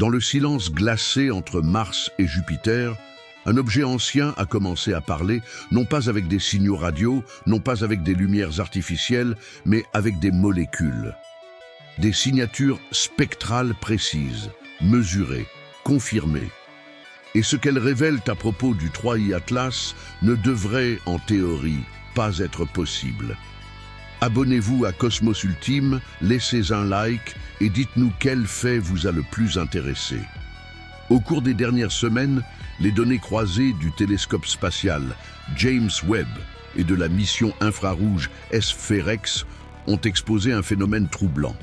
Dans le silence glacé entre Mars et Jupiter, un objet ancien a commencé à parler, non pas avec des signaux radio, non pas avec des lumières artificielles, mais avec des molécules. Des signatures spectrales précises, mesurées, confirmées. Et ce qu'elles révèlent à propos du 3I Atlas ne devrait, en théorie, pas être possible. Abonnez-vous à Cosmos Ultime, laissez un like et dites-nous quel fait vous a le plus intéressé. Au cours des dernières semaines, les données croisées du télescope spatial James Webb et de la mission infrarouge SFEREX ont exposé un phénomène troublant.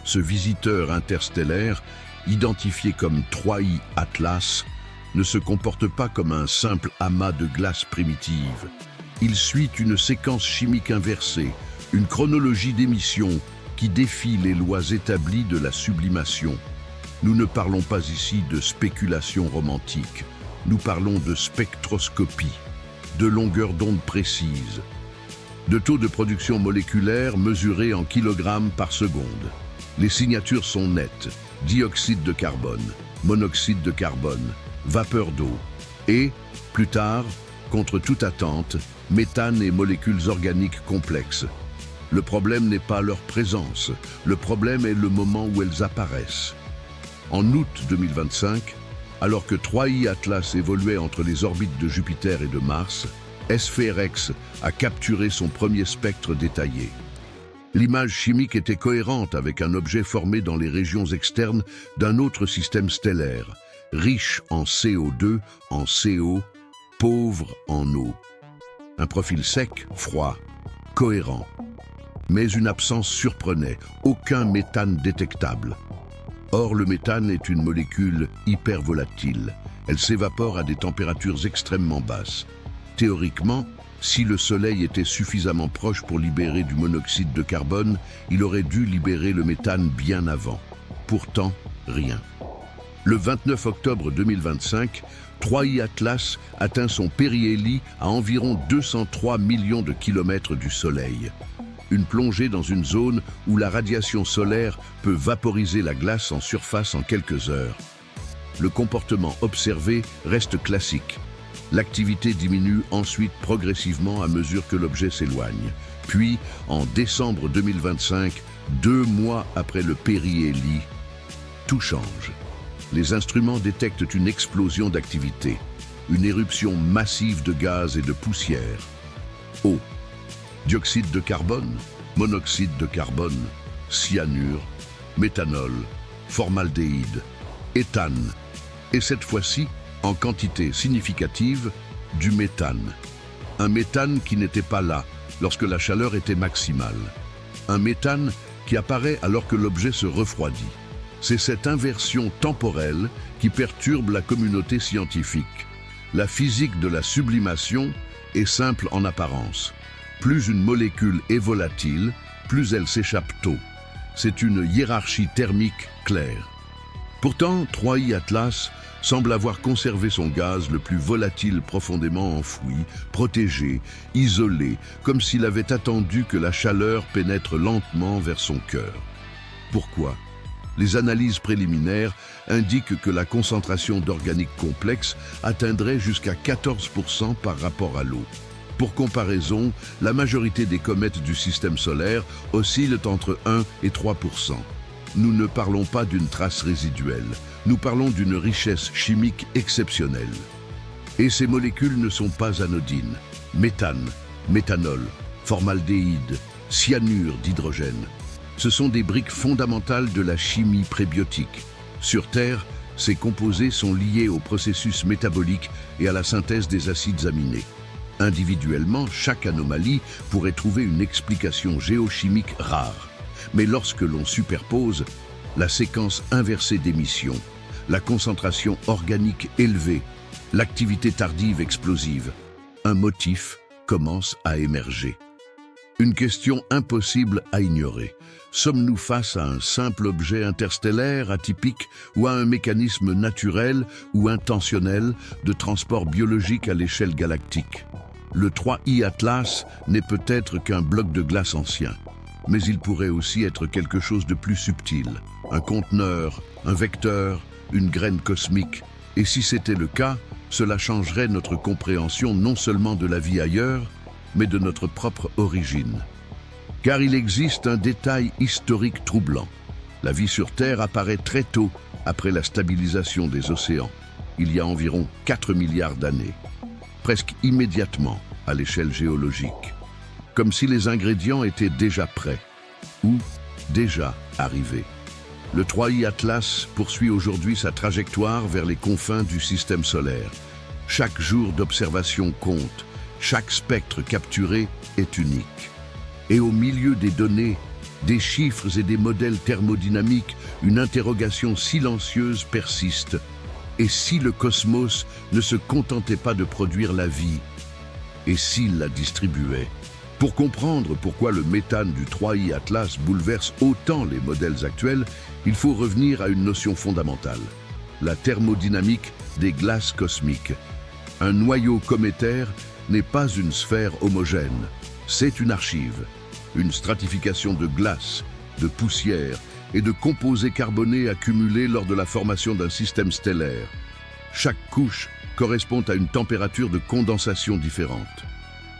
Ce visiteur interstellaire, identifié comme 3I Atlas, ne se comporte pas comme un simple amas de glace primitive. Il suit une séquence chimique inversée, une chronologie d'émission qui défie les lois établies de la sublimation. Nous ne parlons pas ici de spéculation romantique, nous parlons de spectroscopie, de longueur d'onde précise, de taux de production moléculaire mesuré en kilogrammes par seconde. Les signatures sont nettes, dioxyde de carbone, monoxyde de carbone, vapeur d'eau et, plus tard, contre toute attente, méthane et molécules organiques complexes. Le problème n'est pas leur présence, le problème est le moment où elles apparaissent. En août 2025, alors que 3I Atlas évoluait entre les orbites de Jupiter et de Mars, SFEREX a capturé son premier spectre détaillé. L'image chimique était cohérente avec un objet formé dans les régions externes d'un autre système stellaire, riche en CO2, en CO, pauvre en eau. Un profil sec, froid, cohérent. Mais une absence surprenait, aucun méthane détectable. Or, le méthane est une molécule hyper volatile. Elle s'évapore à des températures extrêmement basses. Théoriquement, si le Soleil était suffisamment proche pour libérer du monoxyde de carbone, il aurait dû libérer le méthane bien avant. Pourtant, rien. Le 29 octobre 2025, 3I Atlas atteint son périhélie à environ 203 millions de kilomètres du Soleil. Une plongée dans une zone où la radiation solaire peut vaporiser la glace en surface en quelques heures. Le comportement observé reste classique. L'activité diminue ensuite progressivement à mesure que l'objet s'éloigne. Puis, en décembre 2025, 2 mois après le périhélie, tout change. Les instruments détectent une explosion d'activité, une éruption massive de gaz et de poussière. Eau, dioxyde de carbone, monoxyde de carbone, cyanure, méthanol, formaldéhyde, éthane, et cette fois-ci, en quantité significative, du méthane. Un méthane qui n'était pas là lorsque la chaleur était maximale. Un méthane qui apparaît alors que l'objet se refroidit. C'est cette inversion temporelle qui perturbe la communauté scientifique. La physique de la sublimation est simple en apparence. Plus une molécule est volatile, plus elle s'échappe tôt. C'est une hiérarchie thermique claire. Pourtant, 3I Atlas semble avoir conservé son gaz le plus volatile profondément enfoui, protégé, isolé, comme s'il avait attendu que la chaleur pénètre lentement vers son cœur. Pourquoi ? Les analyses préliminaires indiquent que la concentration d'organique complexe atteindrait jusqu'à 14% par rapport à l'eau. Pour comparaison, la majorité des comètes du système solaire oscillent entre 1 et 3%. Nous ne parlons pas d'une trace résiduelle, nous parlons d'une richesse chimique exceptionnelle. Et ces molécules ne sont pas anodines. Méthane, méthanol, formaldéhyde, cyanure d'hydrogène. Ce sont des briques fondamentales de la chimie prébiotique. Sur Terre, ces composés sont liés au processus métabolique et à la synthèse des acides aminés. Individuellement, chaque anomalie pourrait trouver une explication géochimique rare. Mais lorsque l'on superpose la séquence inversée d'émissions, la concentration organique élevée, l'activité tardive explosive, un motif commence à émerger. Une question impossible à ignorer. Sommes-nous face à un simple objet interstellaire atypique ou à un mécanisme naturel ou intentionnel de transport biologique à l'échelle galactique? Le 3I Atlas n'est peut-être qu'un bloc de glace ancien, mais il pourrait aussi être quelque chose de plus subtil. Un conteneur, un vecteur, une graine cosmique. Et si c'était le cas, cela changerait notre compréhension non seulement de la vie ailleurs, mais de notre propre origine. Car il existe un détail historique troublant. La vie sur Terre apparaît très tôt après la stabilisation des océans, il y a environ 4 milliards d'années, presque immédiatement à l'échelle géologique, comme si les ingrédients étaient déjà prêts ou déjà arrivés. Le 3i Atlas poursuit aujourd'hui sa trajectoire vers les confins du système solaire. Chaque jour d'observation compte, chaque spectre capturé est unique. Et au milieu des données, des chiffres et des modèles thermodynamiques, une interrogation silencieuse persiste. Et si le cosmos ne se contentait pas de produire la vie? Et s'il la distribuait? Pour comprendre pourquoi le méthane du 3i Atlas bouleverse autant les modèles actuels, il faut revenir à une notion fondamentale, la thermodynamique des glaces cosmiques. Un noyau cométaire n'est pas une sphère homogène, c'est une archive, une stratification de glace, de poussière et de composés carbonés accumulés lors de la formation d'un système stellaire. Chaque couche correspond à une température de condensation différente.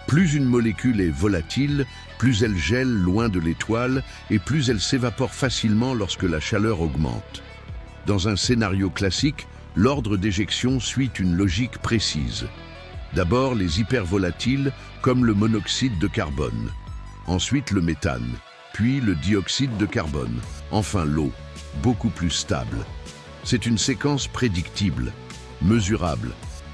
Plus une molécule est volatile, plus elle gèle loin de l'étoile et plus elle s'évapore facilement lorsque la chaleur augmente. Dans un scénario classique, l'ordre d'éjection suit une logique précise. D'abord les hypervolatiles comme le monoxyde de carbone, ensuite le méthane, puis le dioxyde de carbone, enfin l'eau, beaucoup plus stable. C'est une séquence prédictible, mesurable,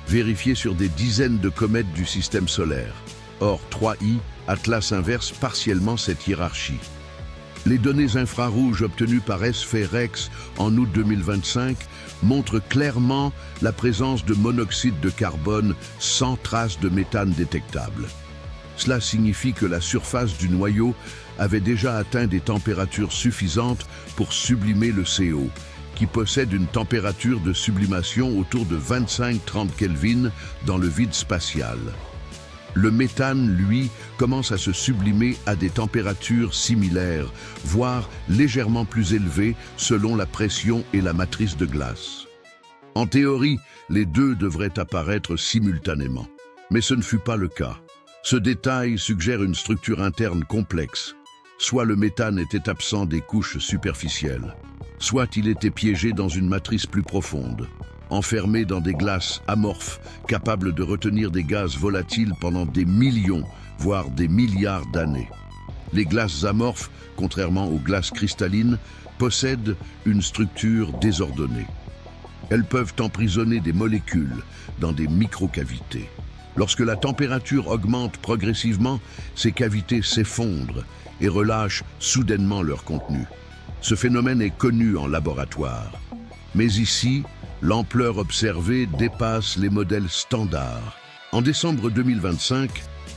vérifiée sur des dizaines de comètes du système solaire. Or, 3i Atlas inverse partiellement cette hiérarchie. Les données infrarouges obtenues par SFEREX en août 2025 montrent clairement la présence de monoxyde de carbone sans trace de méthane détectable. Cela signifie que la surface du noyau avait déjà atteint des températures suffisantes pour sublimer le CO, qui possède une température de sublimation autour de 25-30 Kelvin dans le vide spatial. Le méthane, lui, commence à se sublimer à des températures similaires, voire légèrement plus élevées selon la pression et la matrice de glace. En théorie, les deux devraient apparaître simultanément, mais ce ne fut pas le cas. Ce détail suggère une structure interne complexe. Soit le méthane était absent des couches superficielles, soit il était piégé dans une matrice plus profonde, enfermé dans des glaces amorphes capables de retenir des gaz volatiles pendant des millions, voire des milliards d'années. Les glaces amorphes, contrairement aux glaces cristallines, possèdent une structure désordonnée. Elles peuvent emprisonner des molécules dans des microcavités. Lorsque la température augmente progressivement, ces cavités s'effondrent et relâchent soudainement leur contenu. Ce phénomène est connu en laboratoire. Mais ici, l'ampleur observée dépasse les modèles standards. En décembre 2025,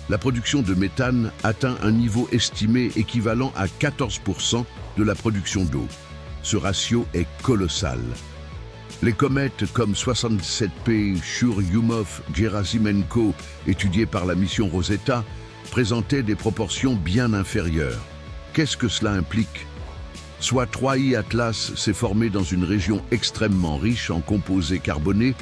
la production de méthane atteint un niveau estimé équivalent à 14% de la production d'eau. Ce ratio est colossal. Les comètes comme 67P, Churyumov-Gerasimenko, étudiées par la mission Rosetta, présentaient des proportions bien inférieures. Qu'est-ce que cela implique? Soit 3i Atlas s'est formé dans une région extrêmement riche en composés carbonés,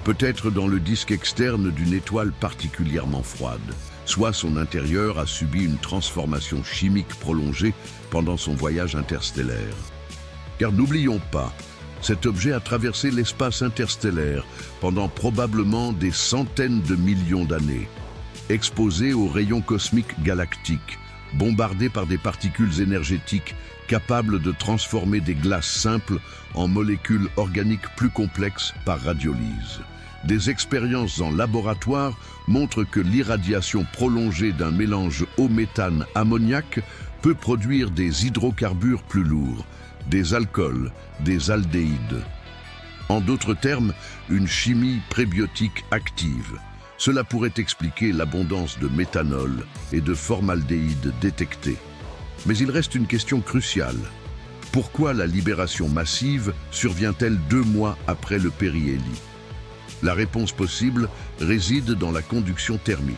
peut-être dans le disque externe d'une étoile particulièrement froide, soit son intérieur a subi une transformation chimique prolongée pendant son voyage interstellaire. Car n'oublions pas, cet objet a traversé l'espace interstellaire pendant probablement des centaines de millions d'années, exposé aux rayons cosmiques galactiques, bombardé par des particules énergétiques capables de transformer des glaces simples en molécules organiques plus complexes par radiolyse. Des expériences en laboratoire montrent que l'irradiation prolongée d'un mélange eau-méthane-ammoniac peut produire des hydrocarbures plus lourds, des alcools, des aldéhydes. En d'autres termes, une chimie prébiotique active. Cela pourrait expliquer l'abondance de méthanol et de formaldéhyde détectés. Mais il reste une question cruciale. Pourquoi la libération massive survient-elle 2 mois après le périhélie? La réponse possible réside dans la conduction thermique.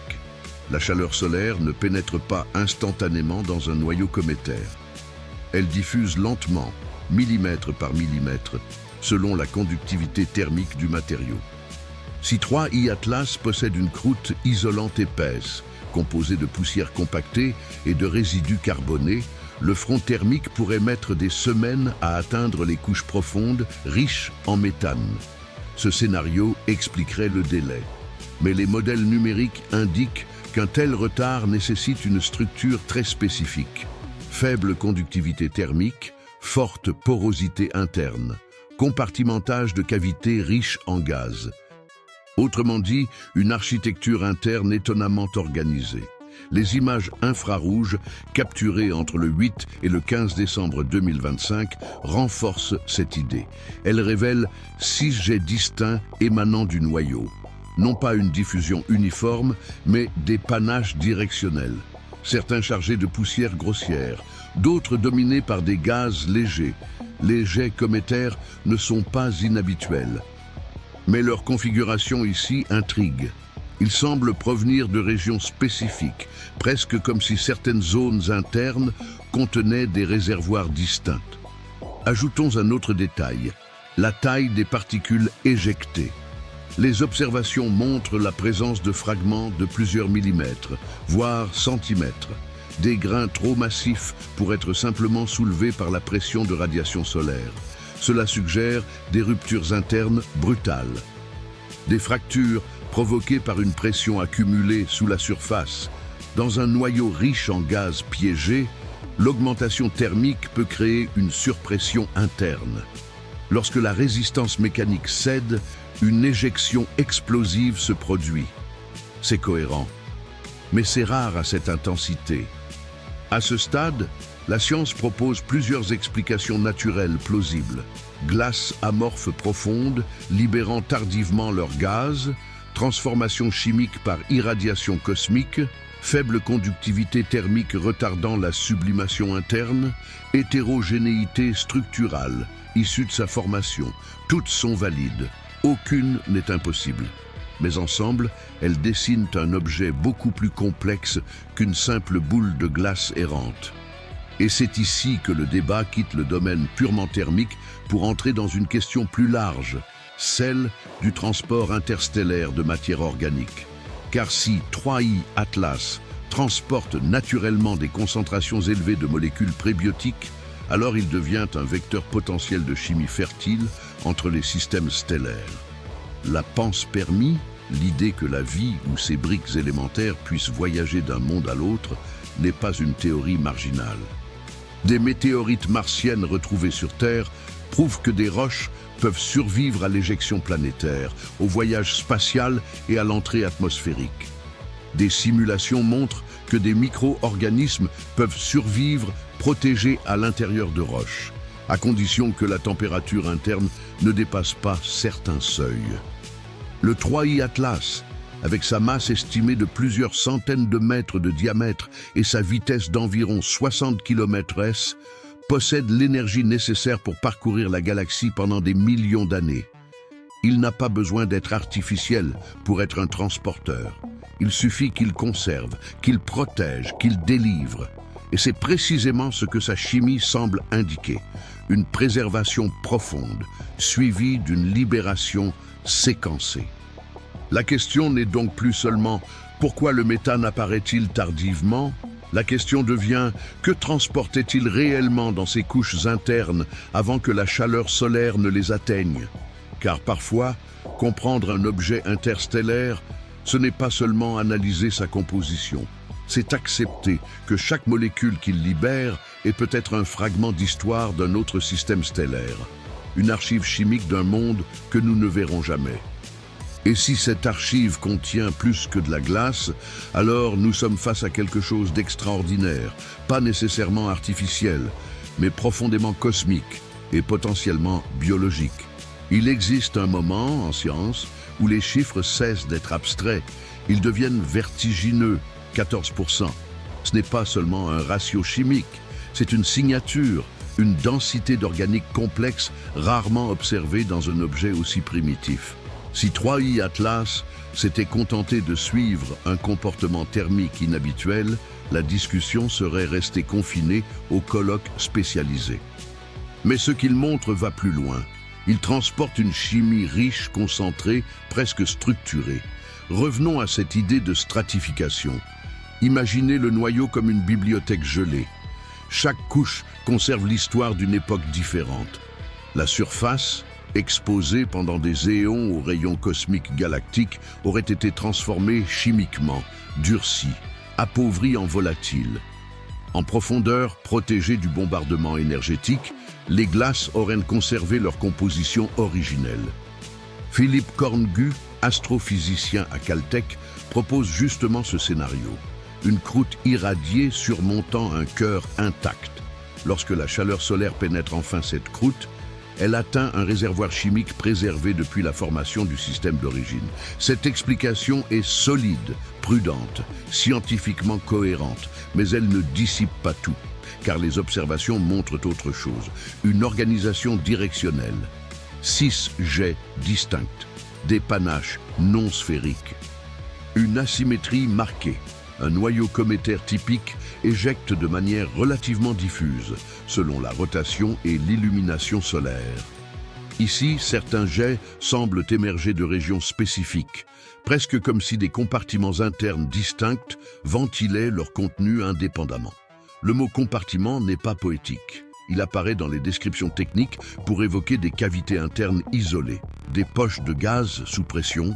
La chaleur solaire ne pénètre pas instantanément dans un noyau cométaire. Elle diffuse lentement, millimètre par millimètre, selon la conductivité thermique du matériau. Si 3i Atlas possède une croûte isolante épaisse, composée de poussière compactée et de résidus carbonés, le front thermique pourrait mettre des semaines à atteindre les couches profondes riches en méthane. Ce scénario expliquerait le délai. Mais les modèles numériques indiquent qu'un tel retard nécessite une structure très spécifique. Faible conductivité thermique, forte porosité interne, compartimentage de cavités riches en gaz. Autrement dit, une architecture interne étonnamment organisée. Les images infrarouges capturées entre le 8 et le 15 décembre 2025 renforcent cette idée. Elles révèlent 6 jets distincts émanant du noyau. Non pas une diffusion uniforme, mais des panaches directionnels. Certains chargés de poussière grossière, d'autres dominés par des gaz légers. Les jets cométaires ne sont pas inhabituels. Mais leur configuration ici intrigue. Ils semblent provenir de régions spécifiques, presque comme si certaines zones internes contenaient des réservoirs distincts. Ajoutons un autre détail, la taille des particules éjectées. Les observations montrent la présence de fragments de plusieurs millimètres, voire centimètres. Des grains trop massifs pour être simplement soulevés par la pression de radiation solaire. Cela suggère des ruptures internes brutales. Des fractures provoquées par une pression accumulée sous la surface. Dans un noyau riche en gaz piégé, l'augmentation thermique peut créer une surpression interne. Lorsque la résistance mécanique cède, une éjection explosive se produit. C'est cohérent. Mais c'est rare à cette intensité. À ce stade, la science propose plusieurs explications naturelles plausibles. Glace amorphe profonde, libérant tardivement leur gaz, transformation chimique par irradiation cosmique, faible conductivité thermique retardant la sublimation interne, hétérogénéité structurale, issue de sa formation. Toutes sont valides. Aucune n'est impossible. Mais ensemble, elles dessinent un objet beaucoup plus complexe qu'une simple boule de glace errante. Et c'est ici que le débat quitte le domaine purement thermique pour entrer dans une question plus large, celle du transport interstellaire de matière organique. Car si 3i Atlas transporte naturellement des concentrations élevées de molécules prébiotiques, alors il devient un vecteur potentiel de chimie fertile entre les systèmes stellaires. La panspermie, l'idée que la vie ou ses briques élémentaires puissent voyager d'un monde à l'autre, n'est pas une théorie marginale. Des météorites martiennes retrouvées sur Terre prouvent que des roches peuvent survivre à l'éjection planétaire, au voyage spatial et à l'entrée atmosphérique. Des simulations montrent que des micro-organismes peuvent survivre protégés à l'intérieur de roches, à condition que la température interne ne dépasse pas certains seuils. Le 3i Atlas, avec sa masse estimée de plusieurs centaines de mètres de diamètre et sa vitesse d'environ 60 km/s, possède l'énergie nécessaire pour parcourir la galaxie pendant des millions d'années. Il n'a pas besoin d'être artificiel pour être un transporteur. Il suffit qu'il conserve, qu'il protège, qu'il délivre. Et c'est précisément ce que sa chimie semble indiquer. Une préservation profonde, suivie d'une libération séquencée. La question n'est donc plus seulement « pourquoi le méthane apparaît-il tardivement ?» La question devient « que transportait-il réellement dans ses couches internes avant que la chaleur solaire ne les atteigne ?» Car parfois, comprendre un objet interstellaire, ce n'est pas seulement analyser sa composition, c'est accepter que chaque molécule qu'il libère est peut-être un fragment d'histoire d'un autre système stellaire, une archive chimique d'un monde que nous ne verrons jamais. Et si cette archive contient plus que de la glace, alors nous sommes face à quelque chose d'extraordinaire, pas nécessairement artificiel, mais profondément cosmique et potentiellement biologique. Il existe un moment, en science, où les chiffres cessent d'être abstraits, ils deviennent vertigineux, 14%. Ce n'est pas seulement un ratio chimique, c'est une signature, une densité d'organique complexe rarement observée dans un objet aussi primitif. Si 3i Atlas s'était contenté de suivre un comportement thermique inhabituel, la discussion serait restée confinée aux colloques spécialisés. Mais ce qu'il montre va plus loin. Ils transportent une chimie riche, concentrée, presque structurée. Revenons à cette idée de stratification. Imaginez le noyau comme une bibliothèque gelée. Chaque couche conserve l'histoire d'une époque différente. La surface, exposée pendant des éons aux rayons cosmiques galactiques, aurait été transformée chimiquement, durcie, appauvrie en volatile. En profondeur, protégée du bombardement énergétique, les glaces auraient conservé leur composition originelle. Philippe Corngu, astrophysicien à Caltech, propose justement ce scénario. Une croûte irradiée surmontant un cœur intact. Lorsque la chaleur solaire pénètre enfin cette croûte, elle atteint un réservoir chimique préservé depuis la formation du système d'origine. Cette explication est solide, prudente, scientifiquement cohérente, mais elle ne dissipe pas tout, car les observations montrent autre chose. Une organisation directionnelle. 6 jets distincts, des panaches non sphériques. Une asymétrie marquée. Un noyau cométaire typique éjecte de manière relativement diffuse, selon la rotation et l'illumination solaire. Ici, certains jets semblent émerger de régions spécifiques, presque comme si des compartiments internes distincts ventilaient leur contenu indépendamment. Le mot compartiment n'est pas poétique. Il apparaît dans les descriptions techniques pour évoquer des cavités internes isolées, des poches de gaz sous pression.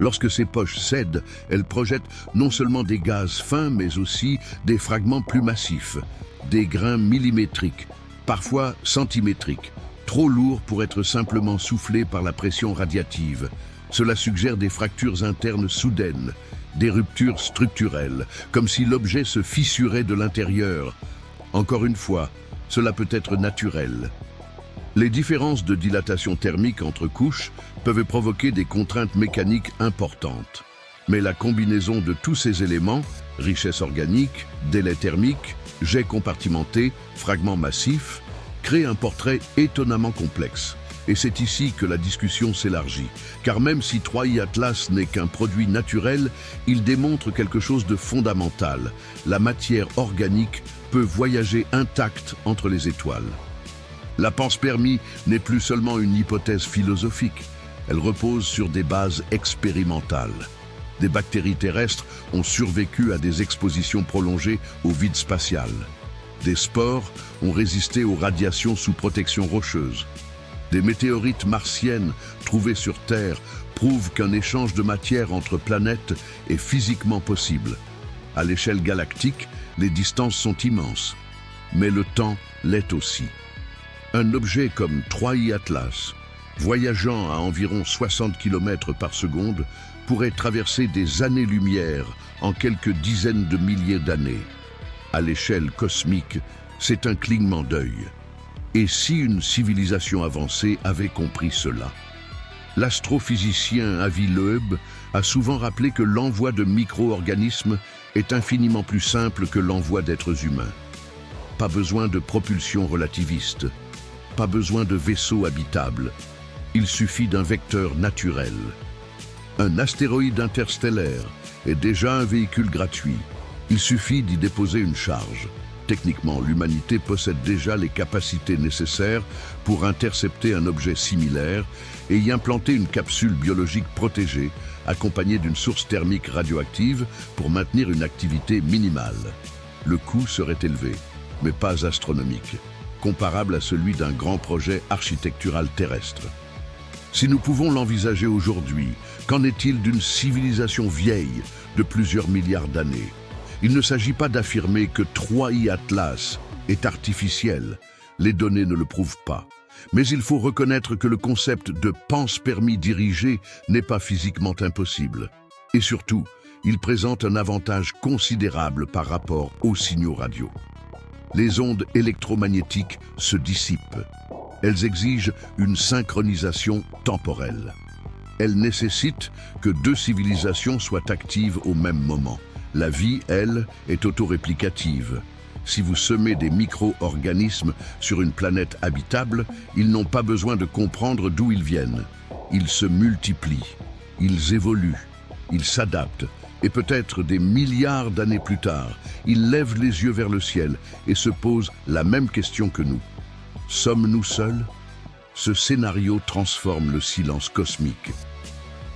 Lorsque ces poches cèdent, elles projettent non seulement des gaz fins, mais aussi des fragments plus massifs, des grains millimétriques, parfois centimétriques, trop lourds pour être simplement soufflés par la pression radiative. Cela suggère des fractures internes soudaines, des ruptures structurelles, comme si l'objet se fissurait de l'intérieur. Encore une fois, cela peut être naturel. Les différences de dilatation thermique entre couches peuvent provoquer des contraintes mécaniques importantes. Mais la combinaison de tous ces éléments, richesse organique, délai thermique, jets compartimentés, fragments massifs, crée un portrait étonnamment complexe. Et c'est ici que la discussion s'élargit. Car même si 3i Atlas n'est qu'un produit naturel, il démontre quelque chose de fondamental. La matière organique peut voyager intacte entre les étoiles. La panspermie n'est plus seulement une hypothèse philosophique, elle repose sur des bases expérimentales. Des bactéries terrestres ont survécu à des expositions prolongées au vide spatial. Des spores ont résisté aux radiations sous protection rocheuse. Des météorites martiennes trouvées sur Terre prouvent qu'un échange de matière entre planètes est physiquement possible. À l'échelle galactique, les distances sont immenses, mais le temps l'est aussi. Un objet comme 3i Atlas, voyageant à environ 60 km par seconde, pourrait traverser des années-lumière en quelques dizaines de milliers d'années. À l'échelle cosmique, c'est un clignement d'œil. Et si une civilisation avancée avait compris cela? L'astrophysicien Avi Loeb a souvent rappelé que l'envoi de micro-organismes est infiniment plus simple que l'envoi d'êtres humains. Pas besoin de propulsion relativiste. Pas besoin de vaisseau habitable, il suffit d'un vecteur naturel. Un astéroïde interstellaire est déjà un véhicule gratuit. Il suffit d'y déposer une charge. Techniquement, l'humanité possède déjà les capacités nécessaires pour intercepter un objet similaire et y implanter une capsule biologique protégée, accompagnée d'une source thermique radioactive pour maintenir une activité minimale. Le coût serait élevé, mais pas astronomique, comparable à celui d'un grand projet architectural terrestre. Si nous pouvons l'envisager aujourd'hui, qu'en est-il d'une civilisation vieille de plusieurs milliards d'années? Il ne s'agit pas d'affirmer que 3i Atlas est artificiel, les données ne le prouvent pas. Mais il faut reconnaître que le concept de panspermie dirigée n'est pas physiquement impossible. Et surtout, il présente un avantage considérable par rapport aux signaux radio. Les ondes électromagnétiques se dissipent. Elles exigent une synchronisation temporelle. Elles nécessitent que 2 civilisations soient actives au même moment. La vie, elle, est autoréplicative. Si vous semez des micro-organismes sur une planète habitable, ils n'ont pas besoin de comprendre d'où ils viennent. Ils se multiplient, ils évoluent, ils s'adaptent. Et peut-être des milliards d'années plus tard, ils lèvent les yeux vers le ciel et se posent la même question que nous. Sommes-nous seuls? ce scénario transforme le silence cosmique.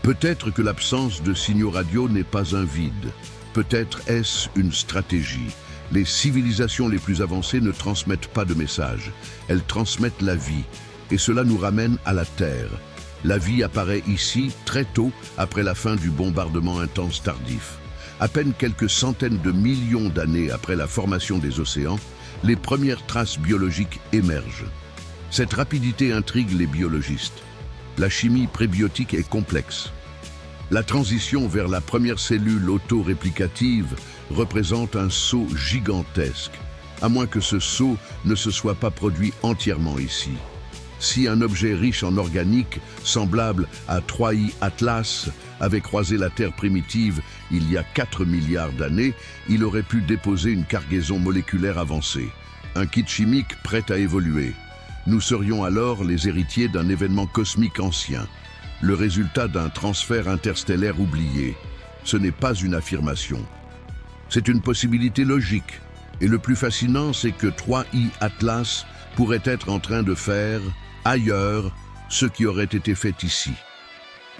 Peut-être que l'absence de signaux radio n'est pas un vide. Peut-être est-ce une stratégie. Les civilisations les plus avancées ne transmettent pas de messages. Elles transmettent la vie. Et cela nous ramène à la Terre. La vie apparaît ici très tôt après la fin du bombardement intense tardif. À peine quelques centaines de millions d'années après la formation des océans, les premières traces biologiques émergent. Cette rapidité intrigue les biologistes. La chimie prébiotique est complexe. La transition vers la première cellule autoréplicative représente un saut gigantesque, à moins que ce saut ne se soit pas produit entièrement ici. Si un objet riche en organique, semblable à 3I Atlas, avait croisé la Terre primitive il y a 4 milliards d'années, il aurait pu déposer une cargaison moléculaire avancée, un kit chimique prêt à évoluer. Nous serions alors les héritiers d'un événement cosmique ancien, le résultat d'un transfert interstellaire oublié. Ce n'est pas une affirmation. C'est une possibilité logique. Et le plus fascinant, c'est que 3I Atlas pourrait être en train de faire, ailleurs, ce qui aurait été fait ici.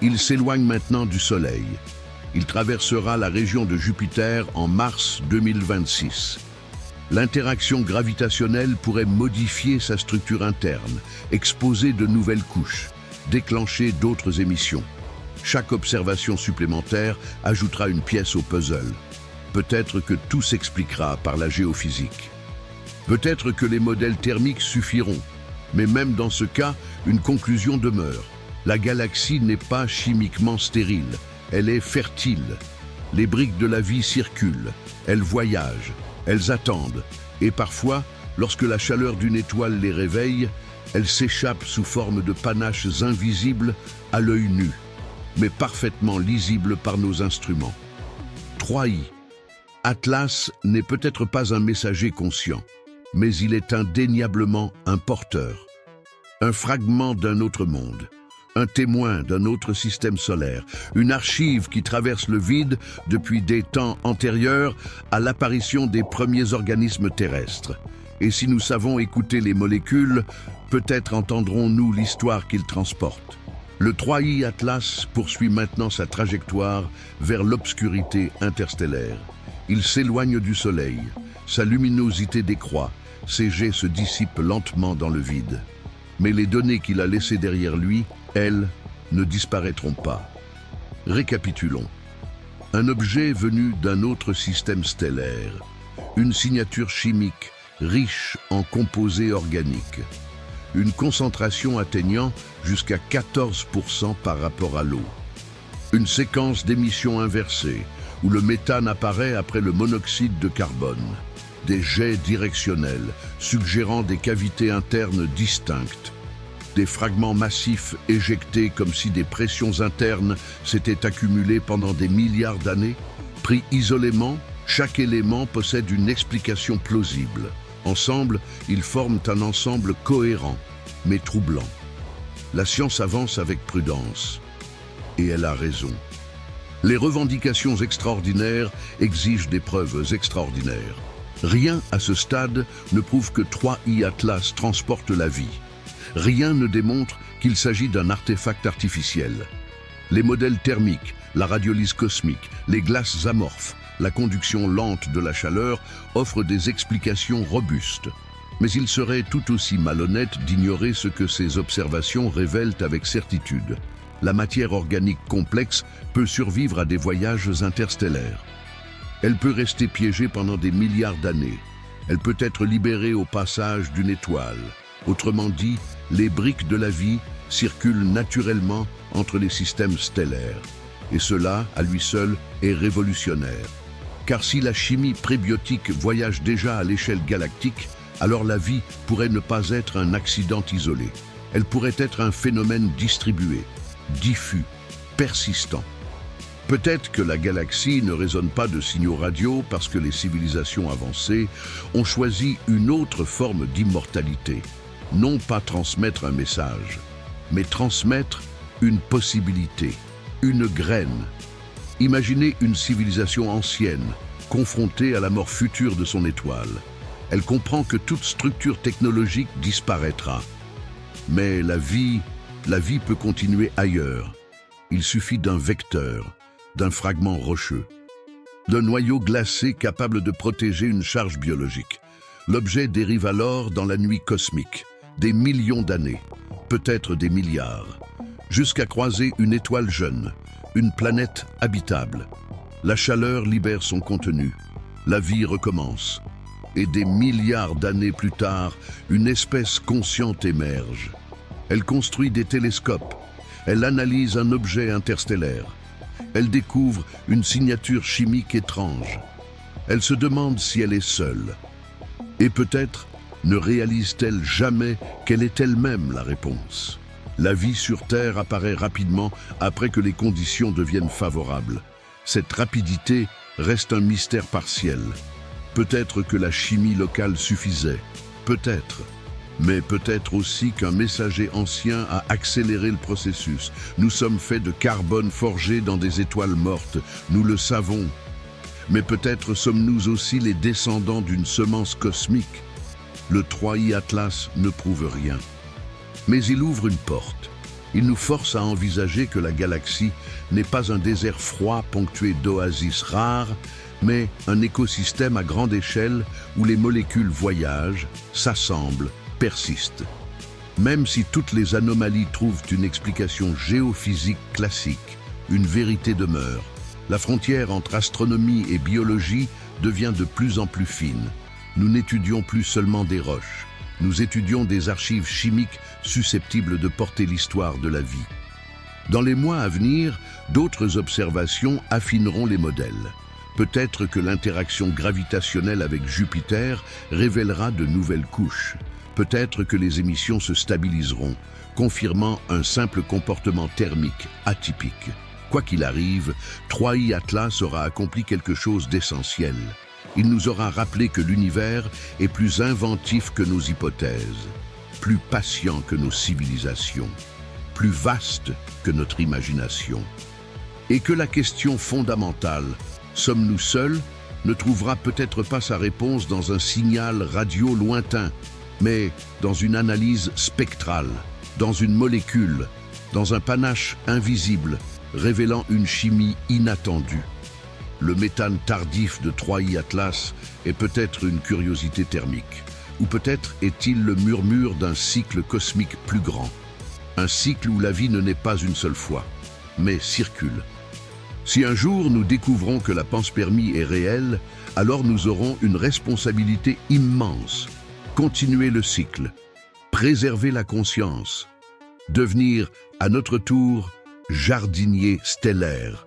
Il s'éloigne maintenant du Soleil. Il traversera la région de Jupiter en mars 2026. L'interaction gravitationnelle pourrait modifier sa structure interne, exposer de nouvelles couches, déclencher d'autres émissions. Chaque observation supplémentaire ajoutera une pièce au puzzle. Peut-être que tout s'expliquera par la géophysique. Peut-être que les modèles thermiques suffiront. Mais même dans ce cas, une conclusion demeure. La galaxie n'est pas chimiquement stérile, elle est fertile. Les briques de la vie circulent, elles voyagent, elles attendent. Et parfois, lorsque la chaleur d'une étoile les réveille, elles s'échappent sous forme de panaches invisibles à l'œil nu, mais parfaitement lisibles par nos instruments. 3I. Atlas n'est peut-être pas un messager conscient, mais il est indéniablement un porteur. Un fragment d'un autre monde, un témoin d'un autre système solaire, une archive qui traverse le vide depuis des temps antérieurs à l'apparition des premiers organismes terrestres. Et si nous savons écouter les molécules, peut-être entendrons-nous l'histoire qu'ils transportent. Le 3I Atlas poursuit maintenant sa trajectoire vers l'obscurité interstellaire. Il s'éloigne du Soleil, sa luminosité décroît, ses jets se dissipent lentement dans le vide. Mais les données qu'il a laissées derrière lui, elles, ne disparaîtront pas. Récapitulons. Un objet venu d'un autre système stellaire, une signature chimique riche en composés organiques, une concentration atteignant jusqu'à 14% par rapport à l'eau, une séquence d'émissions inversées, où le méthane apparaît après le monoxyde de carbone, des jets directionnels suggérant des cavités internes distinctes, des fragments massifs éjectés comme si des pressions internes s'étaient accumulées pendant des milliards d'années. Pris isolément, chaque élément possède une explication plausible. Ensemble, ils forment un ensemble cohérent, mais troublant. La science avance avec prudence, et elle a raison. Les revendications extraordinaires exigent des preuves extraordinaires. Rien à ce stade ne prouve que 3I Atlas transporte la vie. Rien ne démontre qu'il s'agit d'un artefact artificiel. Les modèles thermiques, la radiolyse cosmique, les glaces amorphes, la conduction lente de la chaleur offrent des explications robustes. Mais il serait tout aussi malhonnête d'ignorer ce que ces observations révèlent avec certitude. La matière organique complexe peut survivre à des voyages interstellaires. Elle peut rester piégée pendant des milliards d'années. Elle peut être libérée au passage d'une étoile. Autrement dit, les briques de la vie circulent naturellement entre les systèmes stellaires. Et cela, à lui seul, est révolutionnaire. Car si la chimie prébiotique voyage déjà à l'échelle galactique, alors la vie pourrait ne pas être un accident isolé. Elle pourrait être un phénomène distribué, diffus, persistant. Peut-être que la galaxie ne résonne pas de signaux radio parce que les civilisations avancées ont choisi une autre forme d'immortalité. Non pas transmettre un message, mais transmettre une possibilité, une graine. Imaginez une civilisation ancienne, confrontée à la mort future de son étoile. Elle comprend que toute structure technologique disparaîtra. Mais la vie peut continuer ailleurs. Il suffit d'un vecteur, d'un fragment rocheux, d'un noyau glacé capable de protéger une charge biologique. L'objet dérive alors dans la nuit cosmique, des millions d'années, peut-être des milliards, jusqu'à croiser une étoile jeune, une planète habitable. La chaleur libère son contenu, la vie recommence. Et des milliards d'années plus tard, une espèce consciente émerge. Elle construit des télescopes, elle analyse un objet interstellaire, elle découvre une signature chimique étrange. Elle se demande si elle est seule. Et peut-être ne réalise-t-elle jamais qu'elle est elle-même la réponse. La vie sur Terre apparaît rapidement après que les conditions deviennent favorables. Cette rapidité reste un mystère partiel. Peut-être que la chimie locale suffisait, peut-être. Mais peut-être aussi qu'un messager ancien a accéléré le processus. Nous sommes faits de carbone forgé dans des étoiles mortes, nous le savons. Mais peut-être sommes-nous aussi les descendants d'une semence cosmique. Le 3i Atlas ne prouve rien. Mais il ouvre une porte. Il nous force à envisager que la galaxie n'est pas un désert froid ponctué d'oasis rares, mais un écosystème à grande échelle où les molécules voyagent, s'assemblent, persistent. Même si toutes les anomalies trouvent une explication géophysique classique, une vérité demeure. La frontière entre astronomie et biologie devient de plus en plus fine. Nous n'étudions plus seulement des roches, nous étudions des archives chimiques susceptibles de porter l'histoire de la vie. Dans les mois à venir, d'autres observations affineront les modèles. Peut-être que l'interaction gravitationnelle avec Jupiter révélera de nouvelles couches. Peut-être que les émissions se stabiliseront, confirmant un simple comportement thermique atypique. Quoi qu'il arrive, 3i Atlas aura accompli quelque chose d'essentiel. Il nous aura rappelé que l'univers est plus inventif que nos hypothèses, plus patient que nos civilisations, plus vaste que notre imagination. Et que la question fondamentale, sommes-nous seuls, ne trouvera peut-être pas sa réponse dans un signal radio lointain, mais dans une analyse spectrale, dans une molécule, dans un panache invisible, révélant une chimie inattendue. Le méthane tardif de 3i Atlas est peut-être une curiosité thermique, ou peut-être est-il le murmure d'un cycle cosmique plus grand, un cycle où la vie ne naît pas une seule fois, mais circule. Si un jour nous découvrons que la panspermie est réelle, alors nous aurons une responsabilité immense. Continuer le cycle, préserver la conscience, devenir, à notre tour, jardinier stellaire.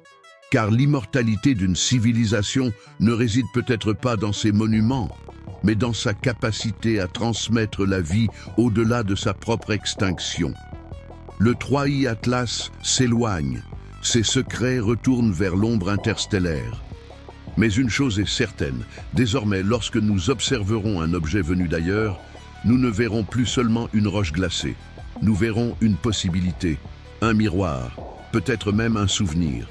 Car l'immortalité d'une civilisation ne réside peut-être pas dans ses monuments, mais dans sa capacité à transmettre la vie au-delà de sa propre extinction. Le 3i Atlas s'éloigne, ses secrets retournent vers l'ombre interstellaire. Mais une chose est certaine, désormais lorsque nous observerons un objet venu d'ailleurs, nous ne verrons plus seulement une roche glacée. Nous verrons une possibilité, un miroir, peut-être même un souvenir.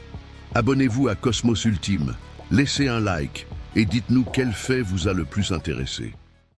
Abonnez-vous à Cosmos Ultime, laissez un like et dites-nous quel fait vous a le plus intéressé.